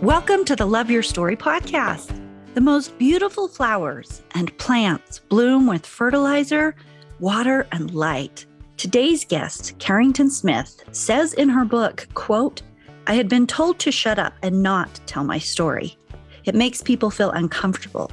Welcome to the Love Your Story podcast. The most beautiful flowers and plants bloom with fertilizer, water, and light. Today's guest, Carrington Smith, says in her book, quote, "I had been told to shut up and not tell my story. It makes people feel uncomfortable.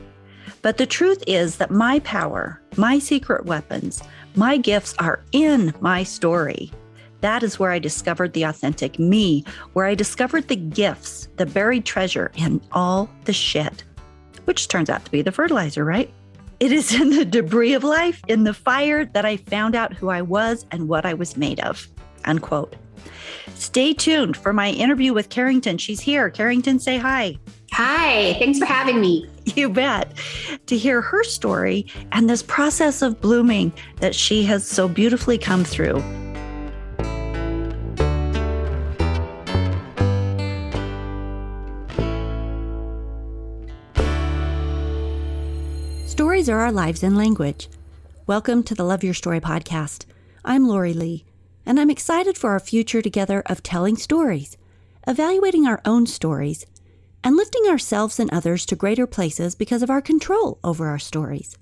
But the truth is that my power, my secret weapons, my gifts are in my story. That is where I discovered the authentic me, where I discovered the gifts, the buried treasure in all the shit," which turns out to be the fertilizer, right? "It is in the debris of life, in the fire, that I found out who I was and what I was made of," unquote. Stay tuned for my interview with Carrington. She's here. Carrington, say hi. Hi, thanks for having me. You bet. To hear her story and this process of blooming that she has so beautifully come through. Stories are our lives in language. Welcome to the Love Your Story podcast. I'm Lori Lee, and I'm excited for our future together of telling stories, evaluating our own stories, and lifting ourselves and others to greater places because of our control over our stories.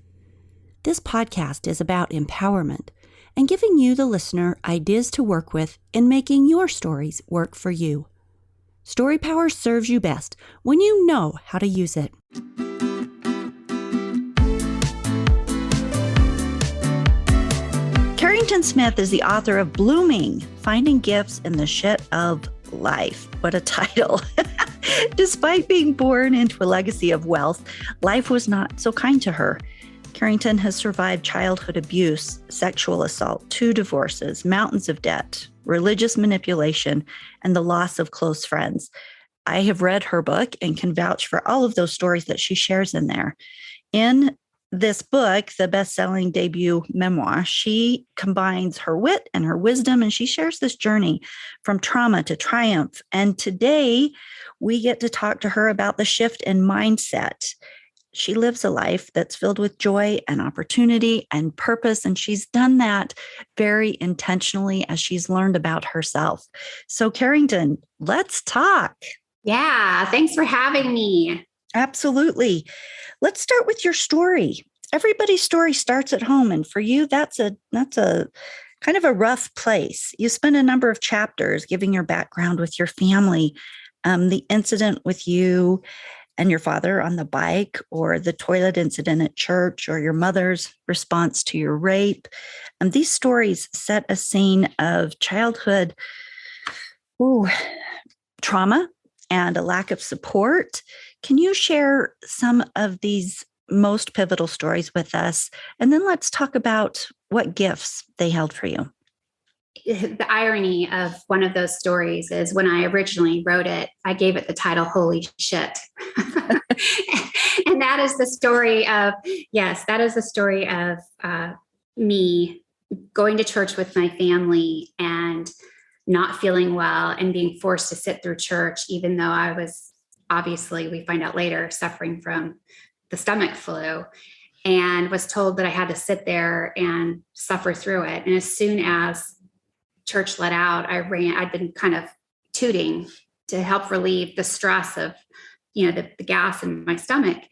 This podcast is about empowerment and giving you, the listener, ideas to work with in making your stories work for you. Story power serves you best when you know how to use it. Carrington Smith is the author of Blooming, Finding Gifts in the Shit of Life. What a title. Despite being born into a legacy of wealth, life was not so kind to her. Carrington has survived childhood abuse, sexual assault, 2 divorces, mountains of debt, religious manipulation, and the loss of close friends. I have read her book and can vouch for all of those stories that she shares in there. In this book, the best-selling debut memoir, she combines her wit and her wisdom, and she shares this journey from trauma to triumph. And today, we get to talk to her about the shift in mindset. She lives a life that's filled with joy and opportunity and purpose, and she's done that very intentionally as she's learned about herself. So, Carrington, let's talk. Yeah, thanks for having me. Absolutely. Let's start with your story. Everybody's story starts at home, and for you, that's a kind of a rough place. You spend a number of chapters giving your background with your family, the incident with you and your father on the bike, or the toilet incident at church, or your mother's response to your rape. And these stories set a scene of childhood trauma and a lack of support. Can you share some of these most pivotal stories with us? And then let's talk about what gifts they held for you. The irony of one of those stories is when I originally wrote it, I gave it the title, Holy Shit. And that is the story of, me going to church with my family and not feeling well and being forced to sit through church, even though I was obviously, we find out later, suffering from the stomach flu, and was told that I had to sit there and suffer through it. And as soon as church let out, I'd been kind of tooting to help relieve the stress of, the gas in my stomach.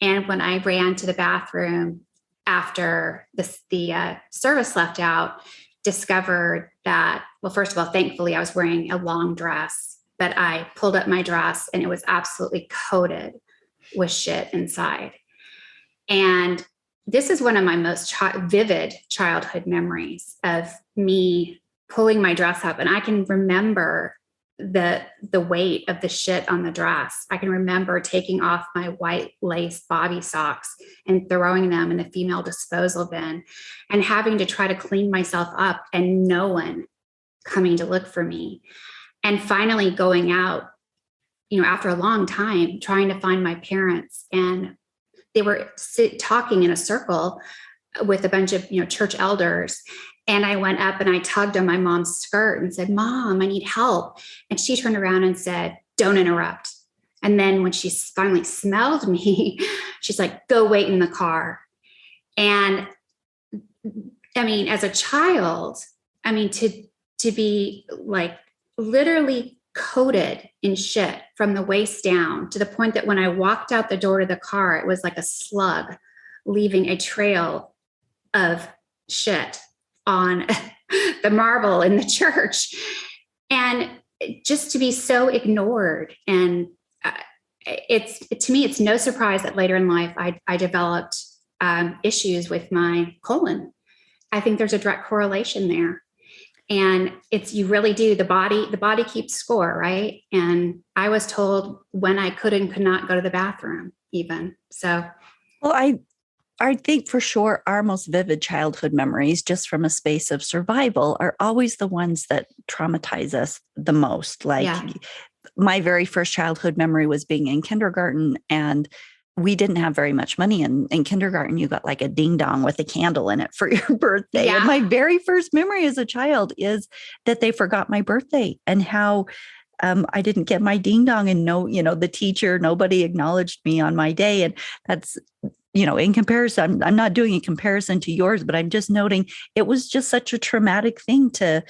And when I ran to the bathroom after the service left out, discovered that, well, first of all, thankfully I was wearing a long dress, but I pulled up my dress and it was absolutely coated with shit inside. And this is one of my most vivid childhood memories of me pulling my dress up. And I can remember the weight of the shit on the dress. I can remember taking off my white lace bobby socks and throwing them in the female disposal bin and having to try to clean myself up and no one coming to look for me. And finally going out, after a long time, trying to find my parents, and they were talking in a circle with a bunch of, church elders. And I went up and I tugged on my mom's skirt and said, "Mom, I need help." And she turned around and said, "Don't interrupt." And then when she finally smelled me, she's like, "Go wait in the car." And I mean, as a child, to be like literally coated in shit from the waist down, to the point that when I walked out the door to the car, it was like a slug leaving a trail of shit on the marble in the church. And just to be so ignored. And to me, it's no surprise that later in life, I developed issues with my colon. I think there's a direct correlation there. And you really do. The body keeps score, right? And I was told when I could and could not go to the bathroom even. So, well, I think for sure our most vivid childhood memories, just from a space of survival, are always the ones that traumatize us the most. Like my very first childhood memory was being in kindergarten, and we didn't have very much money. In kindergarten, you got like a ding dong with a candle in it for your birthday. Yeah. And my very first memory as a child is that they forgot my birthday, and how I didn't get my ding dong, and the teacher, nobody acknowledged me on my day. And that's, in comparison, I'm not doing a comparison to yours, but I'm just noting it was just such a traumatic thing to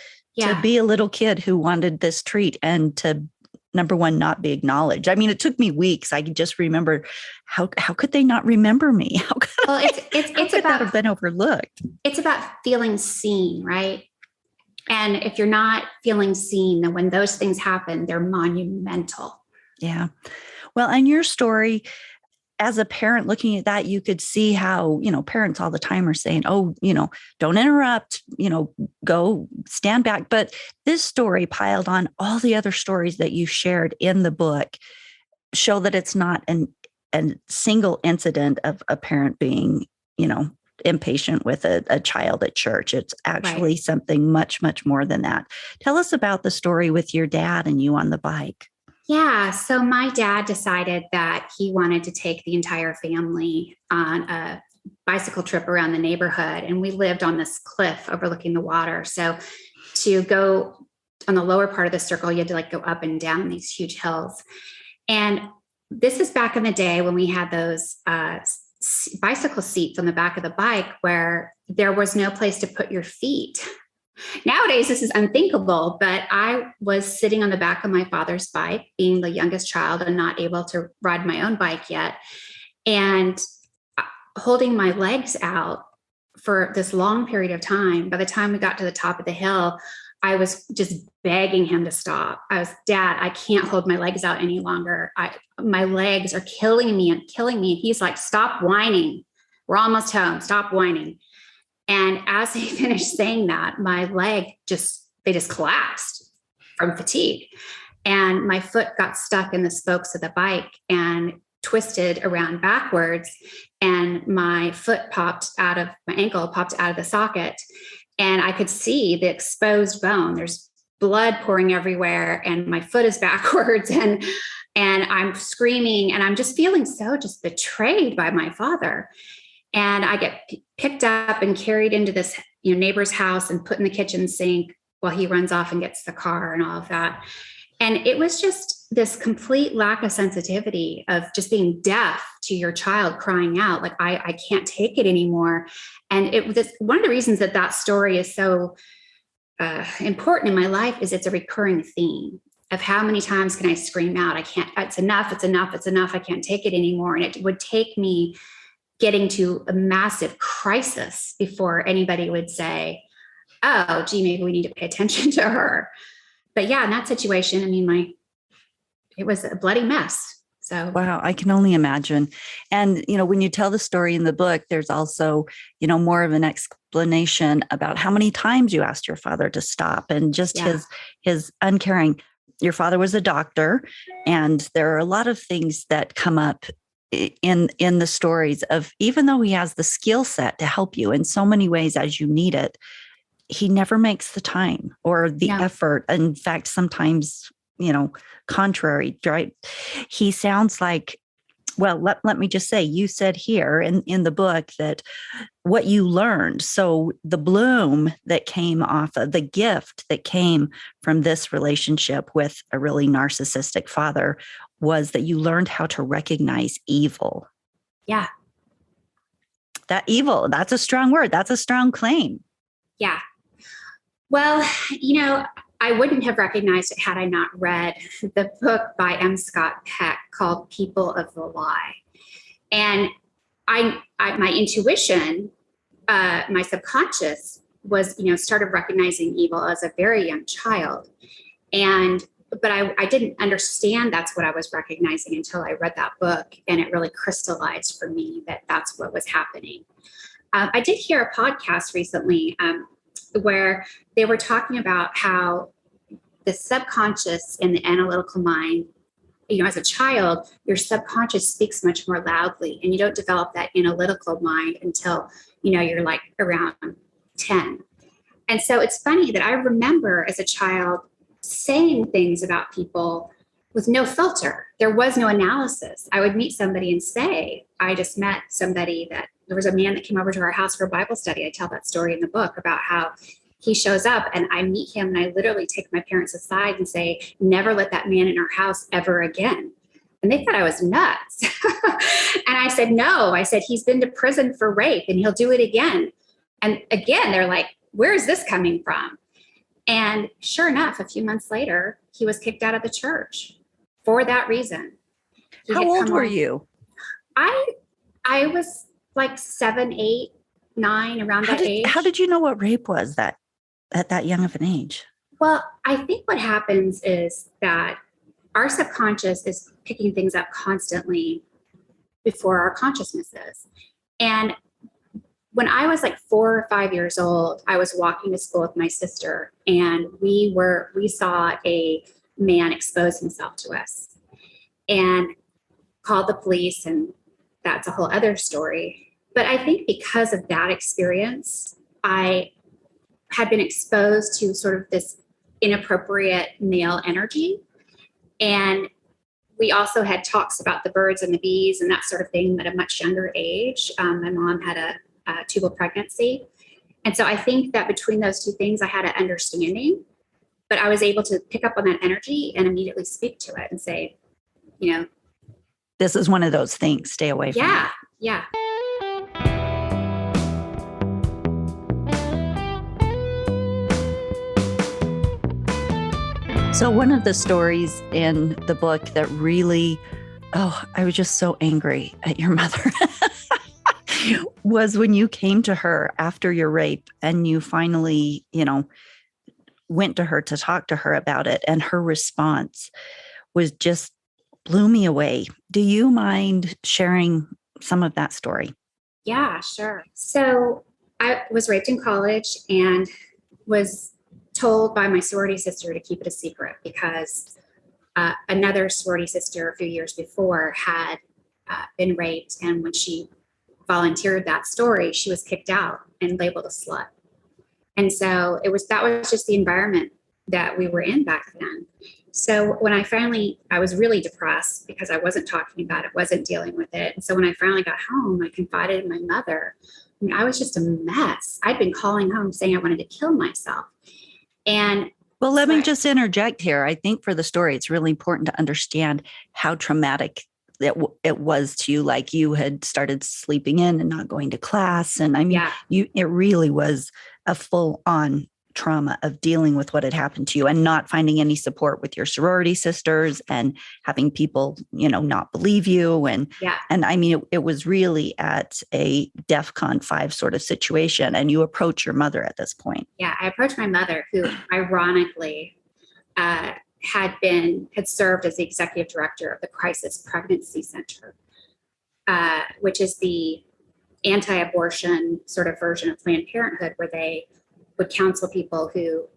be a little kid who wanted this treat, and to, number one, not be acknowledged. I mean, it took me weeks. I just remember how could they not remember me? How could it's about have been overlooked? It's about feeling seen, right? And if you're not feeling seen, then when those things happen, they're monumental. Yeah. Well, and your story, as a parent looking at that, you could see how, parents all the time are saying, oh, don't interrupt, go stand back. But this story, piled on all the other stories that you shared in the book, show that it's not a single incident of a parent being, impatient with a child at church. It's actually something much, much more than that. Tell us about the story with your dad and you on the bike. Yeah. So my dad decided that he wanted to take the entire family on a bicycle trip around the neighborhood. And we lived on this cliff overlooking the water. So to go on the lower part of the circle, you had to go up and down these huge hills. And this is back in the day when we had those bicycle seats on the back of the bike where there was no place to put your feet. Nowadays, this is unthinkable, but I was sitting on the back of my father's bike, being the youngest child and not able to ride my own bike yet, and holding my legs out for this long period of time. By the time we got to the top of the hill, I was just begging him to stop. Dad, I can't hold my legs out any longer. My legs are killing me and killing me. He's like, stop whining. We're almost home. Stop whining. And as he finished saying that, my leg just collapsed from fatigue. And my foot got stuck in the spokes of the bike and twisted around backwards. And my ankle popped out of the socket. And I could see the exposed bone. There's blood pouring everywhere. And my foot is backwards. And I'm screaming. And I'm just feeling so just betrayed by my father. And I get picked up and carried into this neighbor's house and put in the kitchen sink while he runs off and gets the car and all of that. And it was just this complete lack of sensitivity of just being deaf to your child crying out, like, I can't take it anymore. And it was one of the reasons that story is so important in my life is it's a recurring theme of how many times can I scream out, I can't, it's enough, it's enough, it's enough, I can't take it anymore. And it would take me getting to a massive crisis before anybody would say, oh, gee, maybe we need to pay attention to her. But yeah, in that situation, I mean, it was a bloody mess. So, wow, I can only imagine. And, when you tell the story in the book, there's also, more of an explanation about how many times you asked your father to stop, and just his uncaring. Your father was a doctor, and there are a lot of things that come up in the stories of, even though he has the skill set to help you in so many ways as you need it, he never makes the time or the effort. In fact, sometimes, contrary, right? He sounds like, well, let me just say, you said here in the book that what you learned, so the bloom that came off of the gift that came from this relationship with a really narcissistic father was that you learned how to recognize evil. Yeah. That evil, that's a strong word. That's a strong claim. Yeah. Well, I wouldn't have recognized it had I not read the book by M. Scott Peck called People of the Lie. And my intuition, my subconscious was, started recognizing evil as a very young child. But I didn't understand that's what I was recognizing until I read that book, and it really crystallized for me that that's what was happening. I did hear a podcast recently where they were talking about how the subconscious and the analytical mind, as a child, your subconscious speaks much more loudly, and you don't develop that analytical mind until, you're like around 10. And so it's funny that I remember as a child saying things about people with no filter. There was no analysis. I would meet somebody and say, I just met somebody that there was a man that came over to our house for a Bible study. I tell that story in the book about how he shows up and I meet him and I literally take my parents aside and say, never let that man in our house ever again. And they thought I was nuts. And I said, no, I said, he's been to prison for rape and he'll do it again. And again, they're like, where is this coming from? And sure enough, a few months later, he was kicked out of the church for that reason. How old were you? I was like 7, 8, 9, around that age. How did you know what rape was at that young of an age? Well, I think what happens is that our subconscious is picking things up constantly before our consciousness is. And when I was like 4 or 5 years old, I was walking to school with my sister, and we saw a man expose himself to us and called the police, and that's a whole other story. But I think because of that experience, I had been exposed to sort of this inappropriate male energy. And we also had talks about the birds and the bees and that sort of thing at a much younger age. My mom had a tubal pregnancy. And so I think that between those two things, I had an understanding, but I was able to pick up on that energy and immediately speak to it and say, this is one of those things, stay away from it. Yeah. So one of the stories in the book that really, I was just so angry at your mother was when you came to her after your rape and you finally, went to her to talk to her about it. And her response was just blew me away. Do you mind sharing some of that story? Yeah, sure. So I was raped in college and was told by my sorority sister to keep it a secret because another sorority sister a few years before had been raped. And when she volunteered that story, she was kicked out and labeled a slut. And so that was just the environment that we were in back then. So when I was really depressed because I wasn't talking about it, wasn't dealing with it. And so when I finally got home, I confided in my mother. I was just a mess. I'd been calling home saying I wanted to kill myself. And well, let me just interject here. I think for the story, it's really important to understand how traumatic it was to you. Like you had started sleeping in and not going to class. And it really was a full on trauma of dealing with what had happened to you and not finding any support with your sorority sisters and having people, not believe you. And it was really at a DEFCON 5 sort of situation. And you approach your mother at this point. Yeah, I approached my mother, who ironically had served as the executive director of the Crisis Pregnancy Center, which is the anti-abortion sort of version of Planned Parenthood, where they would counsel people who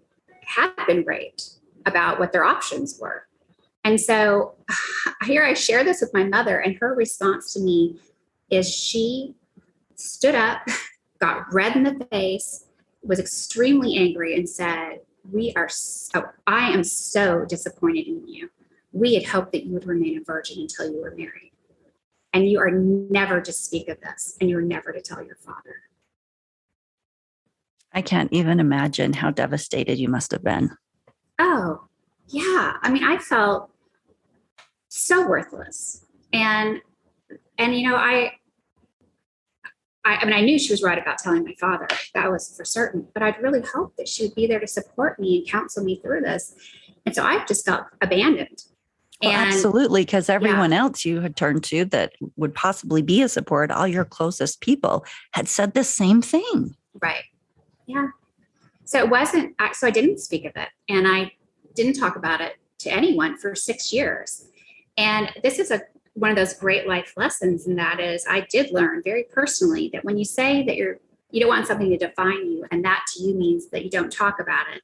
had been raped about what their options were. And so here I share this with my mother, and her response to me is she stood up, got red in the face, was extremely angry, and said, I am so disappointed in you. We had hoped that you would remain a virgin until you were married. And you are never to speak of this, and you are never to tell your father. I can't even imagine how devastated you must have been. Oh, yeah. I felt so worthless. And I mean, I knew she was right about telling my father. That was for certain. But I'd really hoped that she would be there to support me and counsel me through this. And so I just felt abandoned. Well, And absolutely, because everyone yeah, else you had turned to that would possibly be a support, all your closest people had said the same thing. right. Yeah. So it wasn't, so I didn't speak of it. And I didn't talk about it to anyone for 6 years. And this is one of those great life lessons. And that is, I did learn very personally that when you say that you don't want something to define you, and that to you means that you don't talk about it,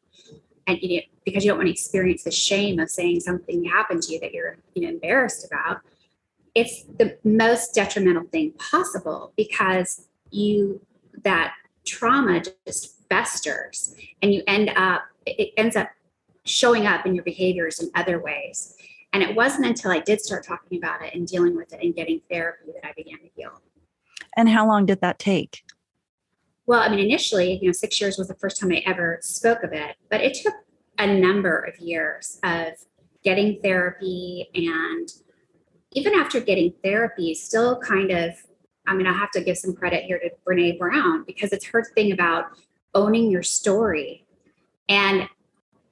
and because you don't want to experience the shame of saying something happened to you that you're embarrassed about, it's the most detrimental thing possible, because that trauma just festers, and it ends up showing up in your behaviors in other ways. And it wasn't until I did start talking about it and dealing with it and getting therapy that I began to heal. And how long did that take? Well, I mean, initially, 6 years was the first time I ever spoke of it, but it took a number of years of getting therapy. And even after getting therapy, still kind of, I mean, I have to give some credit here to Brene Brown, because it's her thing about owning your story and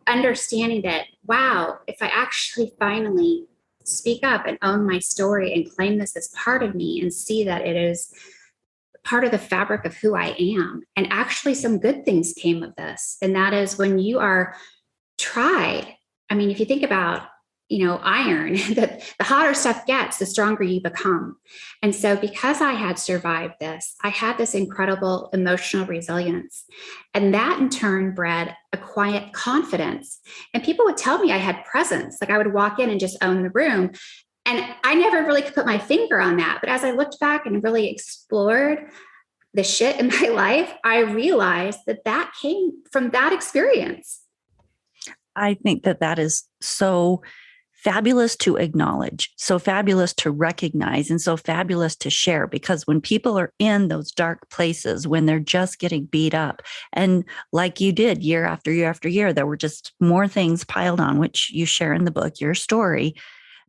understanding that, wow, if I actually finally speak up and own my story and claim this as part of me and see that it is part of the fabric of who I am. And actually some good things came of this. And that is when you are tried. I mean, if you think about, iron, the hotter stuff gets, the stronger you become. And so because I had survived this, I had this incredible emotional resilience. And that in turn bred a quiet confidence. And people would tell me I had presence. Like I would walk in and just own the room. And I never really could put my finger on that. But as I looked back and really explored the shit in my life, I realized that came from that experience. I think that is so fabulous to acknowledge, so fabulous to recognize, and so fabulous to share, because when people are in those dark places, when they're just getting beat up, and like you did year after year after year, there were just more things piled on, which you share in the book, your story,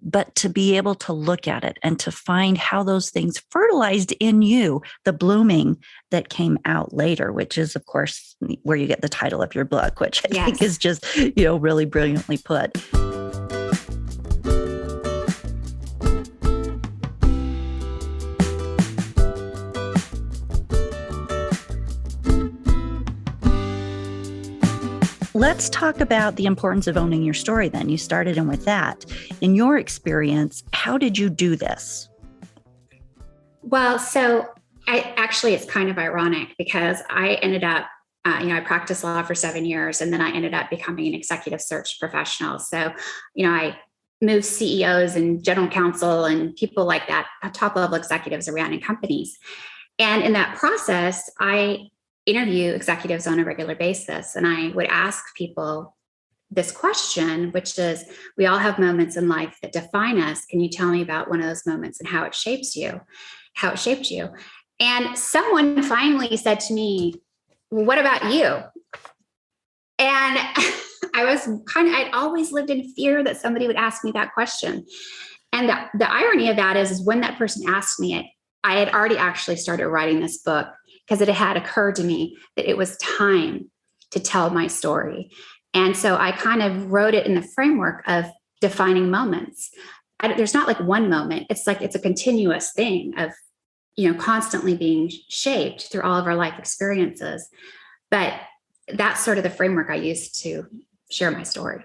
but to be able to look at it and to find how those things fertilized in you the blooming that came out later, which is, of course, where you get the title of your book, which I think is just, really brilliantly put. Let's talk about the importance of owning your story then. You started in with that. In your experience, how did you do this? Well, so it's kind of ironic, because I ended up, I practiced law for 7 years, and then I ended up becoming an executive search professional. So, I moved CEOs and general counsel and people like that, top level executives around in companies. And in that process, I interview executives on a regular basis. And I would ask people this question, which is, we all have moments in life that define us. Can you tell me about one of those moments and how it shaped you? And someone finally said to me, well, what about you? And I'd always lived in fear that somebody would ask me that question. And the irony of that is when that person asked me it, I had already actually started writing this book, because it had occurred to me that it was time to tell my story. And so I kind of wrote it in the framework of defining moments. There's not like one moment. It's like it's a continuous thing of, constantly being shaped through all of our life experiences. But that's sort of the framework I used to share my story.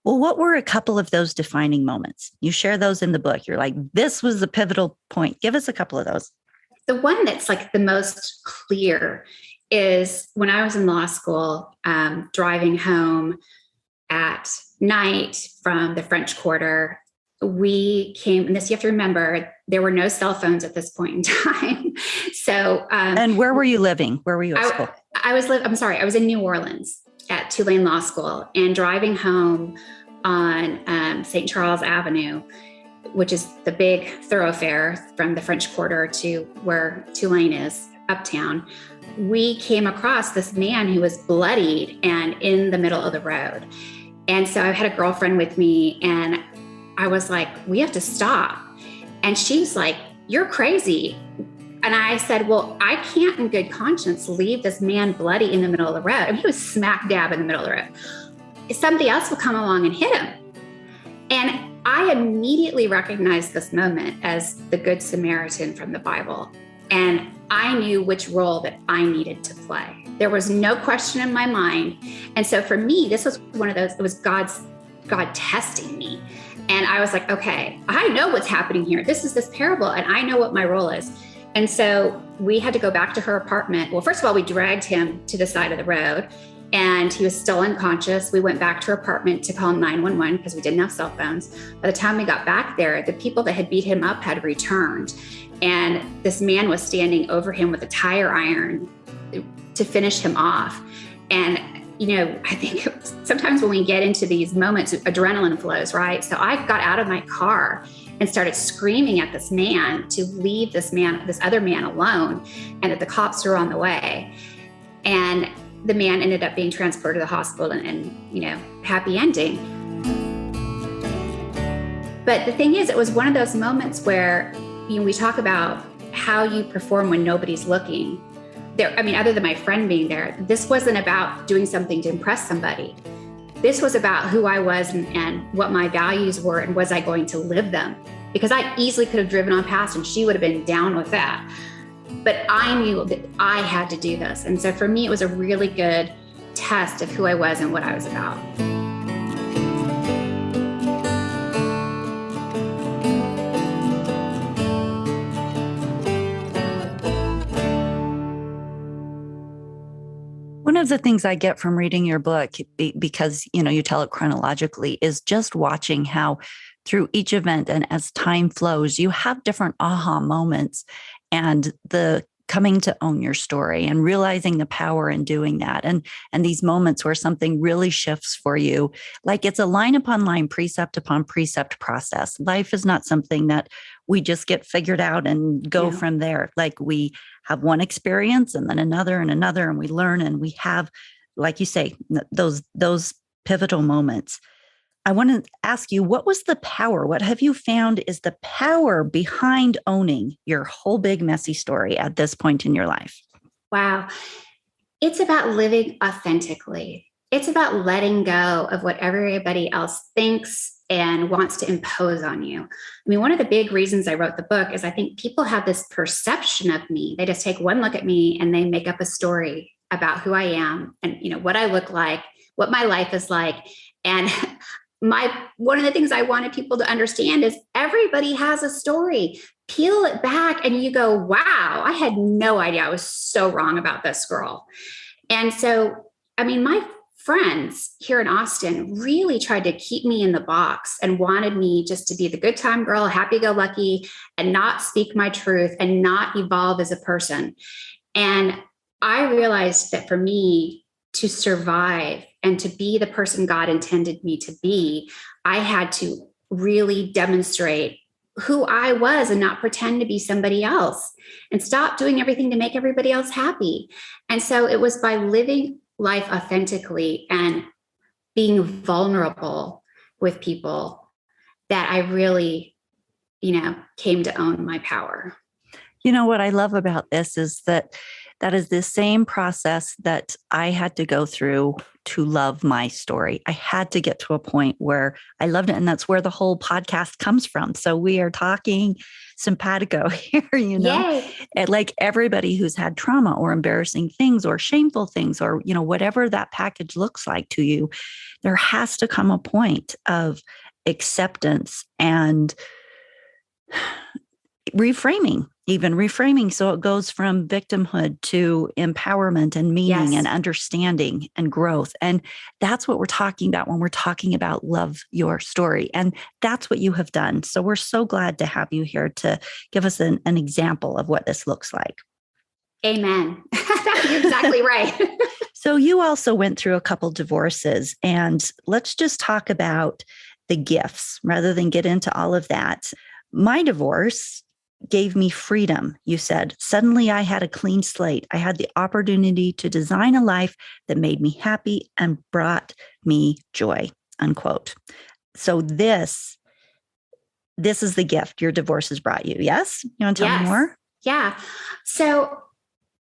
Well, what were a couple of those defining moments? You share those in the book. You're like, this was the pivotal point. Give us a couple of those. The one that's like the most clear is when I was in law school, driving home at night from the French Quarter. We came, and this you have to remember, there were no cell phones at this point in time. So, and where were you living? Where were you at school? I was in New Orleans at Tulane Law School, and driving home on St. Charles Avenue, which is the big thoroughfare from the French Quarter to where Tulane is, uptown. We came across this man who was bloodied and in the middle of the road. And so I had a girlfriend with me, and I was like, we have to stop. And she's like, you're crazy. And I said, well, I can't in good conscience leave this man bloody in the middle of the road. I mean, he was smack dab in the middle of the road. Somebody else will come along and hit him. And I immediately recognized this moment as the Good Samaritan from the Bible. And I knew which role that I needed to play. There was no question in my mind. And so for me, this was one of those, it was God testing me. And I was like, okay, I know what's happening here. This is this parable, and I know what my role is. And so we had to go back to her apartment. Well, first of all, we dragged him to the side of the road, and he was still unconscious. We went back to her apartment to call 911 because we didn't have cell phones. By the time we got back there, the people that had beat him up had returned. And this man was standing over him with a tire iron to finish him off. And, I think sometimes when we get into these moments, adrenaline flows, right? So I got out of my car and started screaming at this man to leave this other man alone, and that the cops were on the way. And the man ended up being transported to the hospital and happy ending. But the thing is, it was one of those moments where, we talk about how you perform when nobody's looking. Other than my friend being there, this wasn't about doing something to impress somebody. This was about who I was and what my values were, and was I going to live them? Because I easily could have driven on past and she would have been down with that. But I knew that I had to do this. And so for me, it was a really good test of who I was and what I was about. One of the things I get from reading your book, because, you tell it chronologically, is just watching how through each event and as time flows, you have different aha moments, and the coming to own your story and realizing the power in doing that. And these moments where something really shifts for you, like it's a line upon line, precept upon precept process. Life is not something that we just get figured out and go from there. Like we have one experience and then another and another, and we learn, and we have, like you say, those pivotal moments. I want to ask you, what was the power? What have you found is the power behind owning your whole big messy story at this point in your life? Wow. It's about living authentically. It's about letting go of what everybody else thinks and wants to impose on you. One of the big reasons I wrote the book is I think people have this perception of me. They just take one look at me and they make up a story about who I am and, what I look like, what my life is like. And one of the things I wanted people to understand is everybody has a story. Peel it back and you go, wow, I had no idea. I was so wrong about this girl. And so, my friends here in Austin really tried to keep me in the box and wanted me just to be the good time girl, happy-go-lucky, and not speak my truth and not evolve as a person. And I realized that for me to survive and to be the person God intended me to be, I had to really demonstrate who I was and not pretend to be somebody else, and stop doing everything to make everybody else happy. And so it was by living life authentically and being vulnerable with people that I really, came to own my power. What I love about this is that is the same process that I had to go through to love my story. I had to get to a point where I loved it. And that's where the whole podcast comes from. So we are talking simpatico here, Yay. And like everybody who's had trauma or embarrassing things or shameful things or, whatever that package looks like to you, there has to come a point of acceptance and reframing. So it goes from victimhood to empowerment and meaning and understanding and growth. And that's what we're talking about when we're talking about love your story. And that's what you have done. So we're so glad to have you here to give us an example of what this looks like. Amen. You're exactly right. So you also went through a couple divorces, and let's just talk about the gifts rather than get into all of that. My divorce gave me freedom, you said. Suddenly I had a clean slate. I had the opportunity to design a life that made me happy and brought me joy, unquote. So this is the gift your divorce has brought you. Yes? You want to tell me more? Yeah. So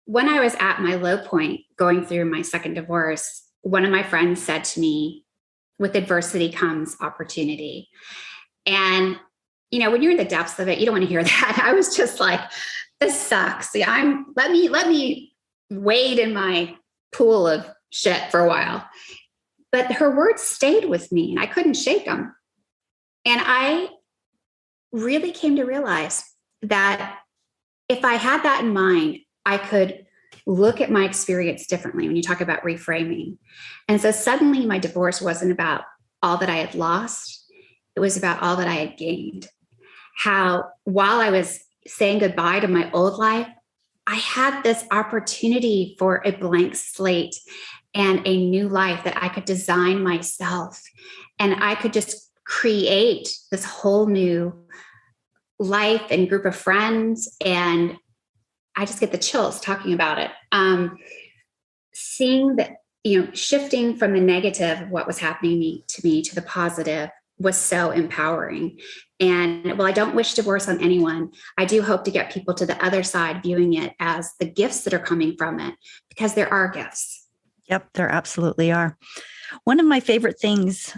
when I was at my low point going through my second divorce, one of my friends said to me, with adversity comes opportunity. And, when you're in the depths of it, you don't want to hear that. I was just like, this sucks. Yeah, let me wade in my pool of shit for a while. But her words stayed with me and I couldn't shake them. And I really came to realize that if I had that in mind, I could look at my experience differently when you talk about reframing. And so suddenly my divorce wasn't about all that I had lost. It was about all that I had gained. How while I was saying goodbye to my old life, I had this opportunity for a blank slate and a new life that I could design myself. And I could just create this whole new life and group of friends. And I just get the chills talking about it. Seeing that, shifting from the negative of what was happening to me to the positive was so empowering. And while I don't wish divorce on anyone, I do hope to get people to the other side viewing it as the gifts that are coming from it, because there are gifts. Yep, there absolutely are. One of my favorite things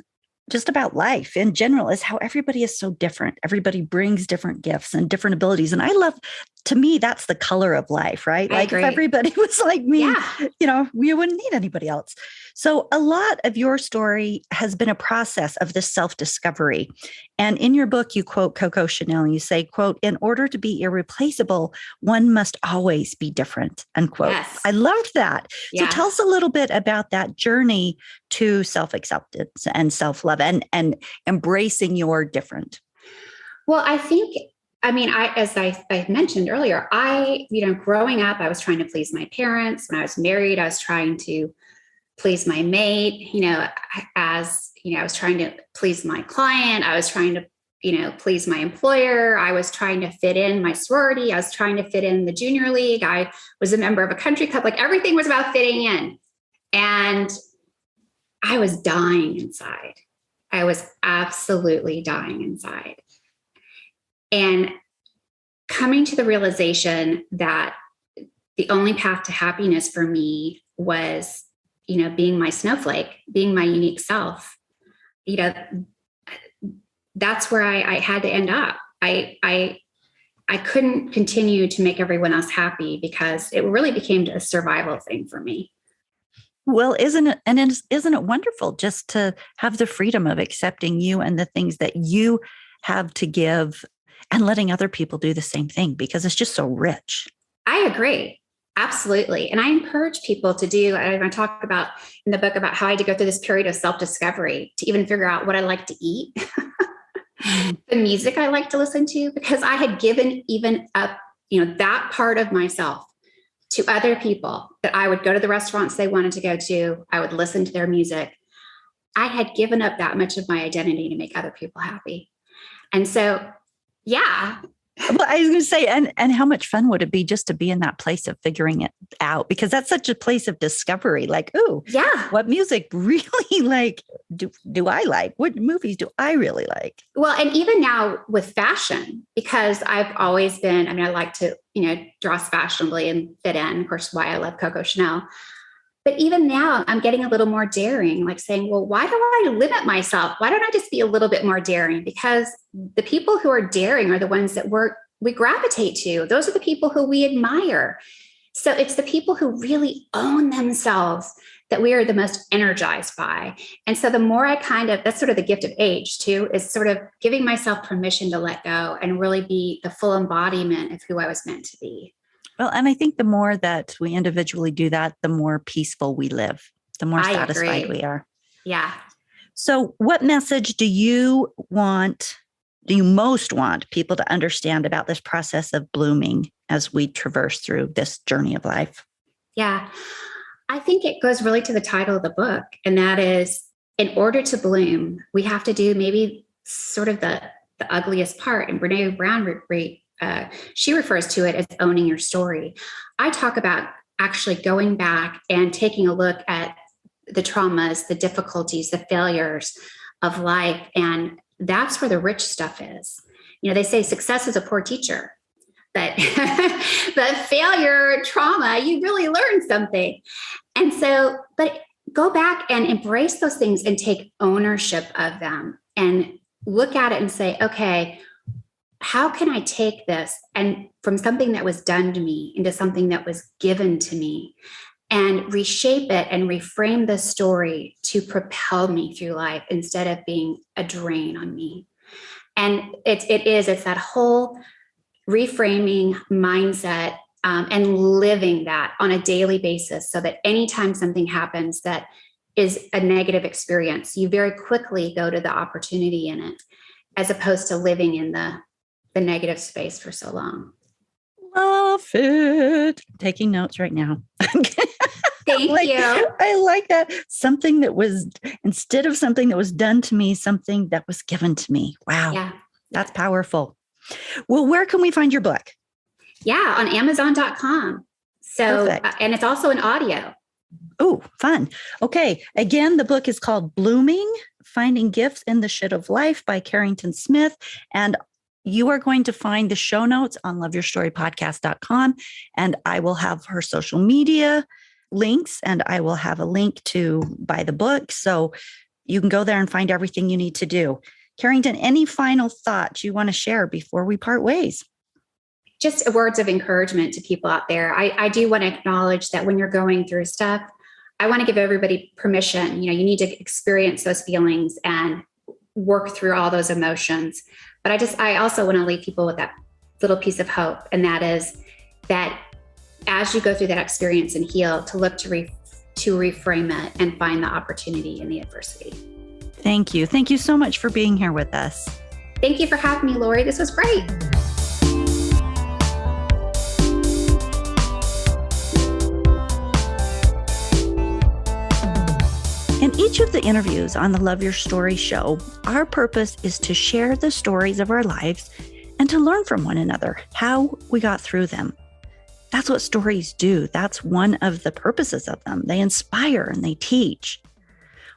just about life in general is how everybody is so different. Everybody brings different gifts and different abilities. And I love, to me, that's the color of life, right? I Like agree. if everybody was like me, Yeah. we wouldn't need anybody else. So a lot of your story has been a process of this self-discovery. And in your book, you quote Coco Chanel, and you say, quote, "In order to be irreplaceable, one must always be different," unquote. Yes. I loved that. Yeah. So tell us a little bit about that journey to self-acceptance and self-love and embracing your different. Well, as I mentioned earlier, growing up, I was trying to please my parents. When I was married, I was trying to please my mate, I was trying to please my client. I was trying to, please my employer. I was trying to fit in my sorority. I was trying to fit in the junior league. I was a member of a country club. Like everything was about fitting in. And I was dying inside. I was absolutely dying inside. And coming to the realization that the only path to happiness for me was, being my snowflake, being my unique self, that's where I had to end up. I couldn't continue to make everyone else happy because it really became a survival thing for me. Well, isn't it wonderful just to have the freedom of accepting you and the things that you have to give and letting other people do the same thing, because it's just so rich. I agree. Absolutely. And I encourage people to do, I talk about in the book about how I had to go through this period of self-discovery to even figure out what I like to eat, the music I like to listen to, because I had given even up, that part of myself to other people, that I would go to the restaurants they wanted to go to. I would listen to their music. I had given up that much of my identity to make other people happy. And so, yeah. Well, I was going to say, and how much fun would it be just to be in that place of figuring it out? Because that's such a place of discovery. Like, oh, yeah, what music really do I like? What movies do I really like? Well, and even now with fashion, because I've always been, I like to, dress fashionably and fit in, of course, why I love Coco Chanel. But even now I'm getting a little more daring, like saying, well, why do I limit myself? Why don't I just be a little bit more daring? Because the people who are daring are the ones that we gravitate to. Those are the people who we admire. So it's the people who really own themselves that we are the most energized by. And so the more that's sort of the gift of age too, is sort of giving myself permission to let go and really be the full embodiment of who I was meant to be. Well, and I think the more that we individually do that, the more peaceful we live, the more satisfied we are. Yeah. So what message do you most want people to understand about this process of blooming as we traverse through this journey of life? Yeah. I think it goes really to the title of the book. And that is, in order to bloom, we have to do maybe sort of the ugliest part. And Brene Brown, she refers to it as owning your story. I talk about actually going back and taking a look at the traumas, the difficulties, the failures of life. And that's where the rich stuff is. They say success is a poor teacher, but but failure, trauma, you really learn something. And so, but go back and embrace those things and take ownership of them and look at it and say, okay, how can I take this and from something that was done to me into something that was given to me, and reshape it and reframe the story to propel me through life instead of being a drain on me. And it's that whole reframing mindset and living that on a daily basis, so that anytime something happens that is a negative experience, you very quickly go to the opportunity in it, as opposed to living in the negative space for so long. Love it. Taking notes right now. Thank you. I like that. Something that was, instead of something that was done to me, something that was given to me. Wow. Yeah. That's powerful. Where can we find your book? Yeah, on Amazon.com. So, and it's also an audio. Oh, fun. Okay. Again, the book is called Blooming, Finding Gifts in the Shit of Life by Carrington Smith. And you are going to find the show notes on loveyourstorypodcast.com. And I will have her social media links, and I will have a link to buy the book. So you can go there and find everything you need to do. Carrington, any final thoughts you want to share before we part ways? Just words of encouragement to people out there. I do want to acknowledge that when you're going through stuff, I want to give everybody permission. You need to experience those feelings and work through all those emotions. But I also want to leave people with that little piece of hope. And that is that as you go through that experience and heal, to look to reframe it and find the opportunity in the adversity. Thank you. Thank you so much for being here with us. Thank you for having me, Lori. This was great. In each of the interviews on the Love Your Story show, our purpose is to share the stories of our lives and to learn from one another how we got through them. That's what stories do. That's one of the purposes of them. They inspire and they teach.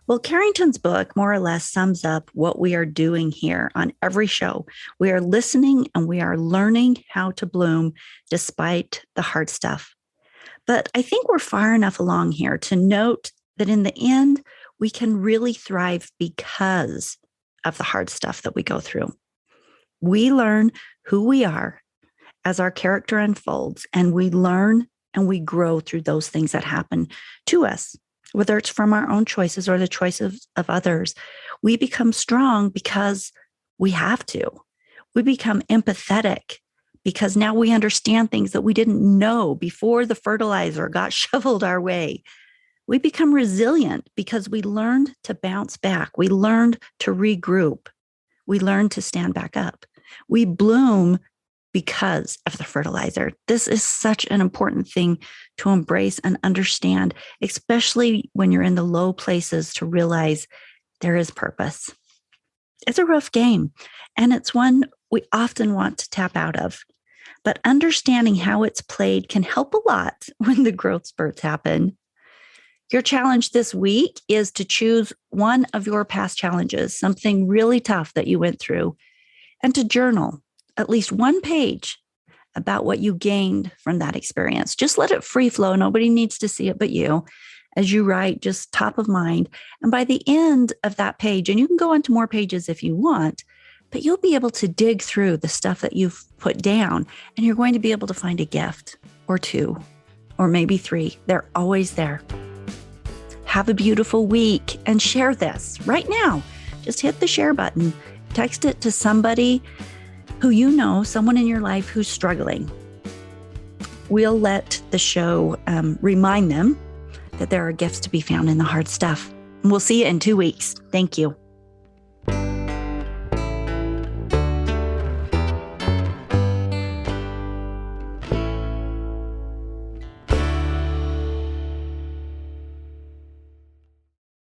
Well, Carrington's book more or less sums up what we are doing here on every show. We are listening and we are learning how to bloom despite the hard stuff. But I think we're far enough along here to note that in the end, we can really thrive because of the hard stuff that we go through. We learn who we are as our character unfolds, and we learn and we grow through those things that happen to us, whether it's from our own choices or the choices of others. We become strong because we have to. We become empathetic because now we understand things that we didn't know before the fertilizer got shoveled our way. We become resilient because we learned to bounce back. We learned to regroup. We learned to stand back up. We bloom because of the fertilizer. This is such an important thing to embrace and understand, especially when you're in the low places, to realize there is purpose. It's a rough game, and it's one we often want to tap out of. But understanding how it's played can help a lot when the growth spurts happen. Your challenge this week is to choose one of your past challenges, something really tough that you went through, and to journal at least one page about what you gained from that experience. Just let it free flow. Nobody needs to see it but you as you write, just top of mind. And by the end of that page, and you can go on to more pages if you want, but you'll be able to dig through the stuff that you've put down, and you're going to be able to find a gift or two, or maybe three. They're always there. Have a beautiful week and share this right now. Just hit the share button, text it to somebody who you know, someone in your life who's struggling. We'll let the show remind them that there are gifts to be found in the hard stuff. And we'll see you in 2 weeks. Thank you.